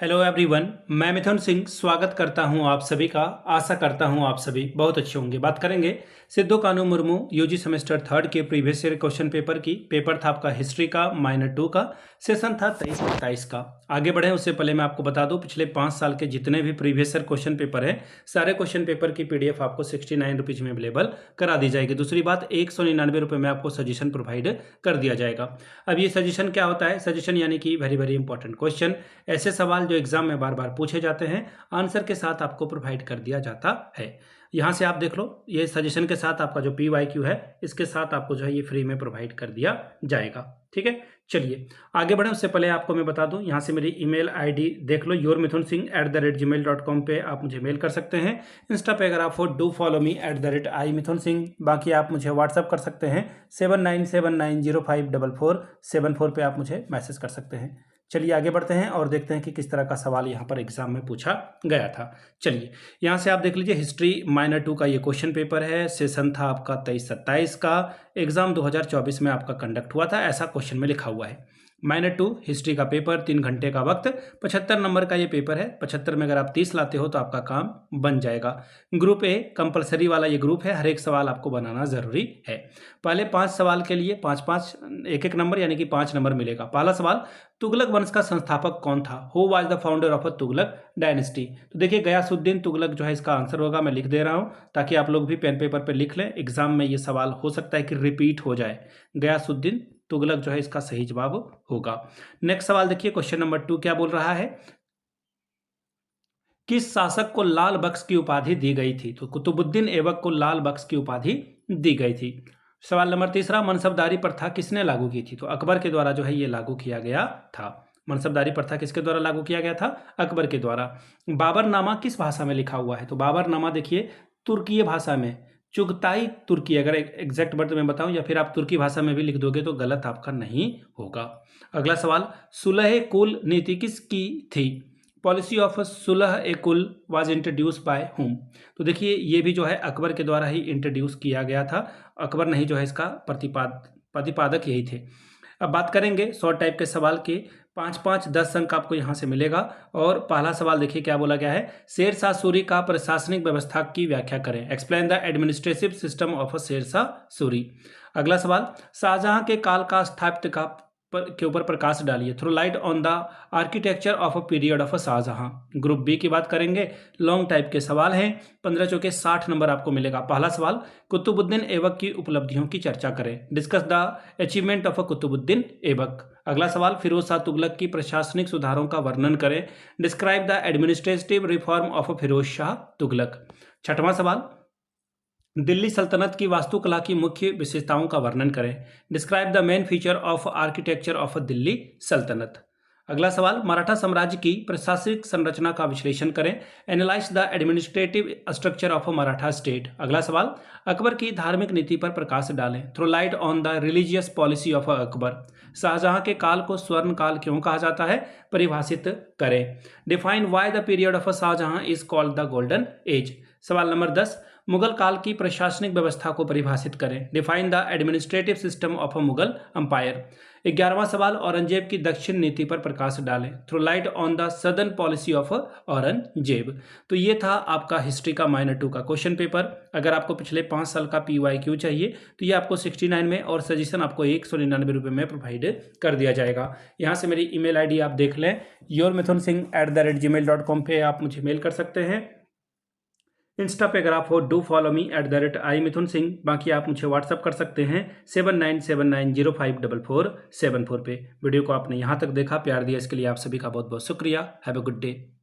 Hello everyone, मैं मिथुन सिंह स्वागत करता हूं आप सभी का। आशा करता हूं आप सभी बहुत अच्छे होंगे। बात करेंगे सिद्धू कानू मुर्मू यूजी सेमेस्टर थर्ड के प्रीवियस ईयर क्वेश्चन पेपर की। पेपर था आपका हिस्ट्री का -2 का, सेशन था 23-27 का। आगे बढ़े उससे पहले मैं आपको बता दूं, पिछले 5 साल के जितने भी प्रीवियस ईयर क्वेश्चन पेपर हैं, सारे क्वेश्चन पेपर की PDF आपको 69 रुपीज़ में अवेलेबल करा दी जाएगी। दूसरी बात, 199 रुपये में आपको सजेशन प्रोवाइड कर दिया जाएगा। अब ये सजेशन क्या होता है? सजेशन यानी कि वेरी वेरी इंपॉर्टेंट क्वेश्चन, ऐसे सवाल जो एग्जाम में बार बार पूछे जाते हैं, आंसर के साथ आपको प्रोवाइड कर दिया जाता है। यहाँ से आप देख लो, ये सजेशन के साथ आपका जो PYQ है, इसके साथ आपको जो है ये फ्री में प्रोवाइड कर दिया जाएगा। ठीक है, चलिए आगे बढ़े। उससे पहले आपको मैं बता दूं, यहाँ से मेरी email ID देख लो, yourmithunsingh@gmail.com पे आप मुझे मेल कर सकते हैं। इंस्टा पे अगर आप हो, डू फॉलो मी @imithunsingh। बाकी आप मुझे व्हाट्सअप कर सकते हैं 7979054474 पे आप मुझे मैसेज कर सकते हैं। चलिए आगे बढ़ते हैं और देखते हैं कि किस तरह का सवाल यहाँ पर एग्जाम में पूछा गया था। चलिए यहाँ से आप देख लीजिए, हिस्ट्री -2 का ये क्वेश्चन पेपर है। सेशन था आपका 23-27 का। एग्जाम 2024 में आपका कंडक्ट हुआ था, ऐसा क्वेश्चन में लिखा हुआ है। -2 हिस्ट्री का पेपर, 3 घंटे का वक्त, 75 नंबर का ये पेपर है। 75 में अगर आप 30 लाते हो तो आपका काम बन जाएगा। ग्रुप ए कंपलसरी वाला ये ग्रुप है, हर एक सवाल आपको बनाना जरूरी है। पहले 5 सवाल के लिए 5-5 एक नंबर यानी कि 5 नंबर मिलेगा। पहला सवाल, तुगलक वंश का संस्थापक कौन था? Who was the founder of a Tughlaq dynasty? तो देखिए, गयासुद्दीन तुगलक जो है इसका आंसर होगा। मैं लिख दे रहा हूं ताकि आप लोग भी पेन पेपर पे लिख लें। एग्जाम में ये सवाल हो सकता है कि रिपीट हो जाए। गयासुद्दीन तुगलक जो है इसका सही जवाब होगा। नेक्स्ट सवाल देखिए, क्वेश्चन नंबर 2 क्या बोल रहा है? किस शासक को लाल बख्श की उपाधि दी गई थी? तो कुतुबुद्दीन ऐबक को लाल बख्श की उपाधि दी गई थी। सवाल नंबर 3, मनसबदारी प्रथा किसने लागू की थी? तो अकबर के द्वारा जो है ये लागू किया गया था। मनसबदारी प्रथा किसके द्वारा लागू किया गया था? अकबर के द्वारा। बाबरनामा किस भाषा में लिखा हुआ है? तो बाबरनामा देखिए तुर्कीय भाषा में, चुगताई तुर्की, अगर एग्जैक्ट वर्ड में बताऊं, या फिर आप तुर्की भाषा में भी लिख दोगे तो गलत आपका नहीं होगा। अगला सवाल, सुलह कुल नीति किसकी थी? पॉलिसी ऑफ सुलह ए कुल वाज इंट्रोड्यूस बाय हुम? तो देखिए, ये भी जो है अकबर के द्वारा ही इंट्रोड्यूस किया गया था। अकबर नहीं जो है इसका प्रतिपादक यही थे। अब बात करेंगे शॉर्ट टाइप के सवाल के। 5-5 10 अंक आपको यहाँ से मिलेगा। और पहला सवाल देखिए क्या बोला गया है? शेर शाह सूरी का प्रशासनिक व्यवस्था की व्याख्या करें। Explain the administrative system of Sher Shah Suri. अगला सवाल, शाहजहां के काल का स्थापत्य के ऊपर प्रकाश डालिए। Throw light on the architecture of a period of Shahjahan. Group B की बात करेंगे, लॉन्ग टाइप के सवाल हैं। 15 चौके 60 नंबर आपको मिलेगा। पहला सवाल, कुतुबुद्दीन ऐबक की उपलब्धियों की चर्चा करें। Discuss the achievement of Qutbuddin Aibak. अगला सवाल, फिरोज शाह तुगलक की प्रशासनिक सुधारों का वर्णन करें। Describe the administrative reform of Firoz Shah Tughlaq. छठवां सवाल, दिल्ली सल्तनत की वास्तुकला की मुख्य विशेषताओं का वर्णन करें। Describe the main feature of architecture of Delhi सल्तनत। अगला सवाल, मराठा साम्राज्य की प्रशासनिक संरचना का विश्लेषण करें। Analyse the administrative structure of Maratha state. अगला सवाल, अकबर की धार्मिक नीति पर प्रकाश डालें। Throw light on the religious policy of Akbar. Shahjahan के काल को स्वर्ण काल क्यों कहा जाता है? परिभाषित करें। Define why the period of Shahjahan is called the golden age. सवाल नंबर 10, मुगल काल की प्रशासनिक व्यवस्था को परिभाषित करें। Define the administrative system of a Mughal empire. 11वां सवाल, औरंगजेब की दक्षिण नीति पर प्रकाश डालें। Throw light on the southern policy of Aurangzeb. तो ये था आपका हिस्ट्री का -2 का क्वेश्चन पेपर। अगर आपको पिछले 5 साल का PYQ चाहिए तो ये आपको 69 में, और सजेशन आपको 199 रुपये में प्रोवाइड कर दिया जाएगा। यहाँ से मेरी email ID आप देख लें, yourmithunsingh@gmail.com पे आप मुझे मेल कर सकते हैं। इंस्टा पे अगर आप हो, डू फॉलो मी @imithunsingh। बाकी आप मुझे व्हाट्सअप कर सकते हैं 7979054474 पे। वीडियो को आपने यहाँ तक देखा, प्यार दिया, इसके लिए आप सभी का बहुत बहुत शुक्रिया। Have a good day.